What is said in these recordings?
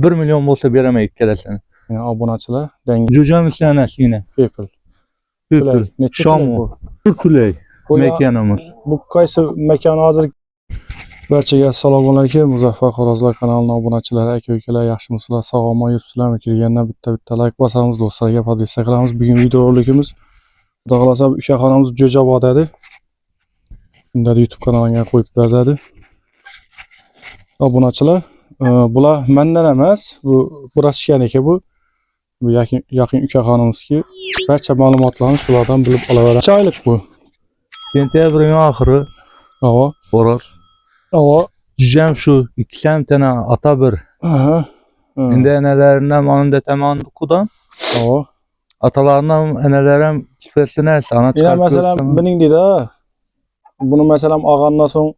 1 milyon bo'lsa beraman ikkalasini. Obunachilar, dangal. Jo'jamiz anasiga. People. People. Shomu. Turkulay. Mekanimiz. Bu qaysi mekan hozir? Barchaga assalomu alaykum. Muzaffar Xo'rozlar kanalining obunachilari, aka-ukalar, yaxshimisizlar? Sog'lom yuribsizlarmi? Kelgandan bitta like bosamiz, do'stlarga podpisa qilamiz. Bugun videorolikimiz Xudo xolasa ukaxonamiz Jo'jabod edi. Unda YouTube kanaliga qo'yib berdi. Obunachilar, bular mendan emas, bu Rossiyaniki bu. Bu yaqin ukaxonimizki, barcha ma'lumotlarni shulardan bilib olaveramiz. Necha oylik bu? Sentyabrning oxiri. Avo. Xo'roz. Avo. Jam shu 2 tane ata bir. Aha. Endi analaridan onda tamam kudan. Avo. Atalarından analarim professional ana çıkarıp. Ya mesela benim dedi ha. Bunu mesela ağandan so'ng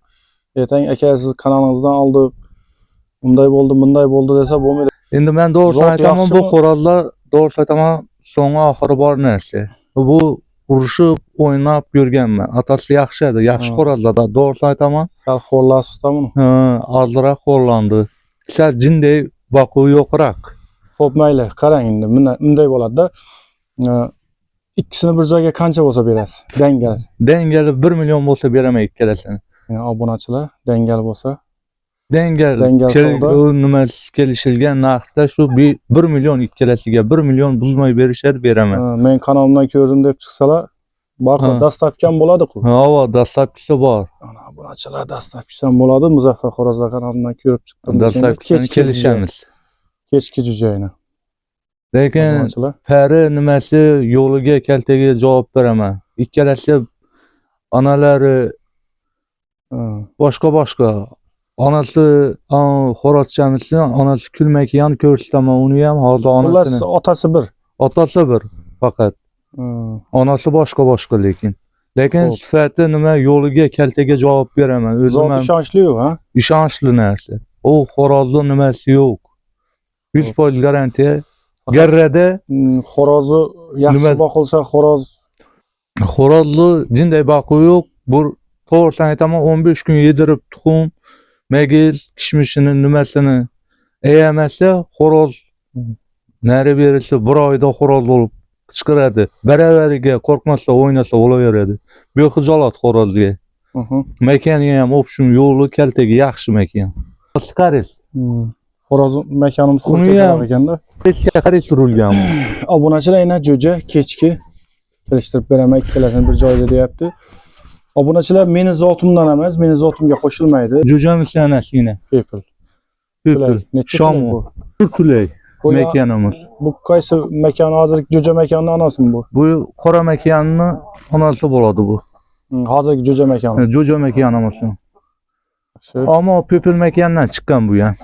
ertang aka siz kanalingizdan aldık. Bunday bo'ldi desa bo'lmaydi. Endi men doğrusu aytaman bu xo'rozlar doğrusu aytaman so'nggi oxiri bor narsa. Bu urushib o'ynab yurganman. Atasi yaxshi edi, yaxshi xo'rozlarda doğrusu aytaman. Sal xo'rlasizmi? Ha, ozroq xo'rlandi. Sal jinday boquv yo'qroq. Xo'p, mayli, qarang endi bunday bo'ladi-da. İkisini bir joyga qancha bo'lsa berasiz? Dangal. Dangali 1 milyon bo'lsa beraman ikkalasini. Obunachilar, dangal bo'lsa. Dangal nima kelishilgan narxda shu 1 milyon ikkalasiga 1 milyon buzmay berishadi, beraman. Men kanalimdan ko'rdim deb chiqsalar, barcha dastavkam bo'ladi-ku. Ha, dastavkasi bor. Ana obunachilar, dastavkasi ham bo'ladi. Muzaffar Xo'rozlar kanalidan ko'rib chiqdim. Dastavkasini kelishamiz. Kechki jo'jayni. Lekin pari nimasi yo'liga kaltaga javob beraman. Ikkalasi onalari boshqa. Onasi xo'rozchamizni, onasi kulmagan ko'rsataman uni ham hozir onasini. Otasi bir faqat. Onasi boshqa lekin. Lekin sifati nima yo'liga kaltaga javob beraman. O'zim ham ishonchli-ku, ha? Ishonchli narsa. U xo'rozning nimasi yo'q. 100% garantiya. Garrada xo'rozi yaxshi boqilsa, xo'rozni jinday boquv yo'q. Bu to'g'risini aytaman, 15 kun yedirib tuxum, magil, kishmishini nimasini ayamasa, xo'roz nari berilsa 1 oyda xo'roz bo'lib chiqaradi. Baravariga qo'rqmasa, o'ynasa bo'laveradi. Bu xijolat xo'rozga. Makani ham opshum yo'li kaltaga yaxshi makan. Chiqarish. Xo'roz makonimiz qo'rqadigan ekanda. Kechga qaray surilgan. Obunachilar yana jo'ja kechki kelishtirib beraman, ikkalasini bir joyda deyapti. Obunachilar meni zotimdan emas, meni zotimga qo'shilmaydi. Jo'jamiz anasiga. People. Shomu. Turkulay. Mekanimiz. Bu qaysi mekan hozirgi jo'ja mekanning onasimi bu? Bu qora mekanning onasi bo'ladi bu. Hozirgi jo'ja mekan. Jo'ja mekanimiz. Ammo People mekandan chiqqan bu ham.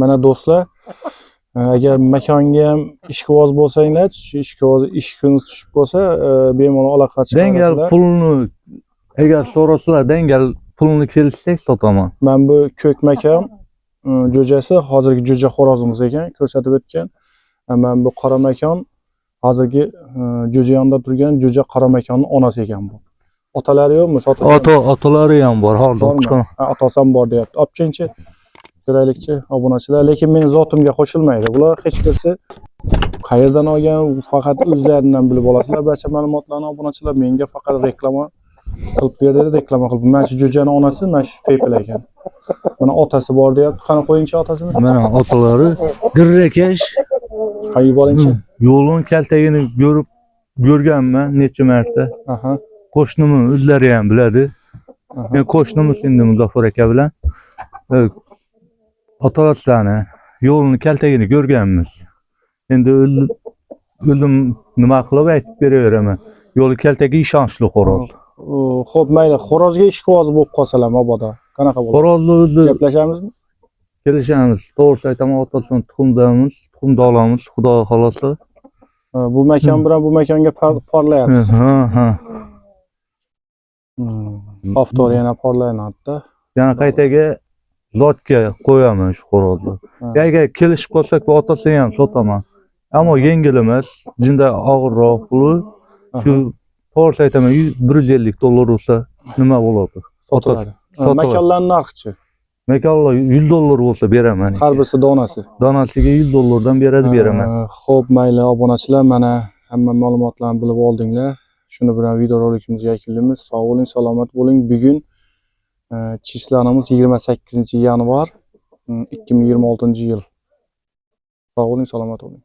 Mana do'stlar, agar makonga ham ishqiboz bo'lsanglar, shu ishqingiz tushib bo'lsa, bemalol aloqa chiqarasizlar. Dangal pulni agar so'rasalar, dangal pulni kelsak sotaman. Men bu ko'k makon jo'jasi hozirgi jo'ja xo'rozimiz ekan, ko'rsatib o'tgan. Men bu qora makon hozirgi jo'ja yonida turgan jo'ja qora makonning onasi ekan bu. Otalari yo'qmi? Otalari ham bor, hozir chiqqan. Otasi ham bor deyapti. Olib kelingchi. Ko'raylikchi obunachilar, lekin meni zotimga qo'shilmaydi. Bular hech birisi qayerdan olgan, faqat o'zlaridan bilib olasizlar. Barcha ma'lumotlarni obunachilar menga faqat reklama qilib berdi, reklama qilib. Mana shu jo'jani onasi, mana shu People ekan. Mana otasi bor deyapti. Qani qo'yingchi otasini. Mana otalari girrakash. Qo'yib boringchi. Yo'lning kaltagini ko'rganman necha marta. Qo'shnimni o'zlari ham biladi. Men qo'shnimiz endi Muzaffar aka bilan otalarni yo'lini kaltagini ko'rganmiz. Endi o'zim nima qilib aytib beraveraman. Yo'li kaltagi ishonchli xo'roz. Xo'p, mayli, xo'rozga ishqiboz bo'lib qolsalar mabodo. Qanaqa bo'ladi? Xo'rozni o'zi gaplashamizmi? Kelishamiz. To'g'ri aytaman, otasidan tuxumda olamiz, xudo xolasa. Bu makon bilan bu makonga porlayapmiz. Ha. Avtor yana porlayapti. Yana qaytaga lotga qo'yaman shu xo'rozni. Agar kelishib qolsak, bu otasi ham sotaman. Ammo yengil emas, jinda og'irroq puli. Shu to'g'ri aytaman, $150 bo'lsa nima bo'ladi? Sotiladi. Makonlarning narxi-chi? Mekallo $100 bolsa beraman. Har birisi donasi. Donasiga $100 beradi beraman. Xo'p, mayli obunachilar, mana hamma ma'lumotlarni bilib oldinglar. Shuni bilan videorolikimizni yakunlaymiz. Sog' bo'ling, salomat bo'ling. Bugun chislanamiz 28-yanvar 2026-yil. Sog' bo'ling, salomat bo'ling.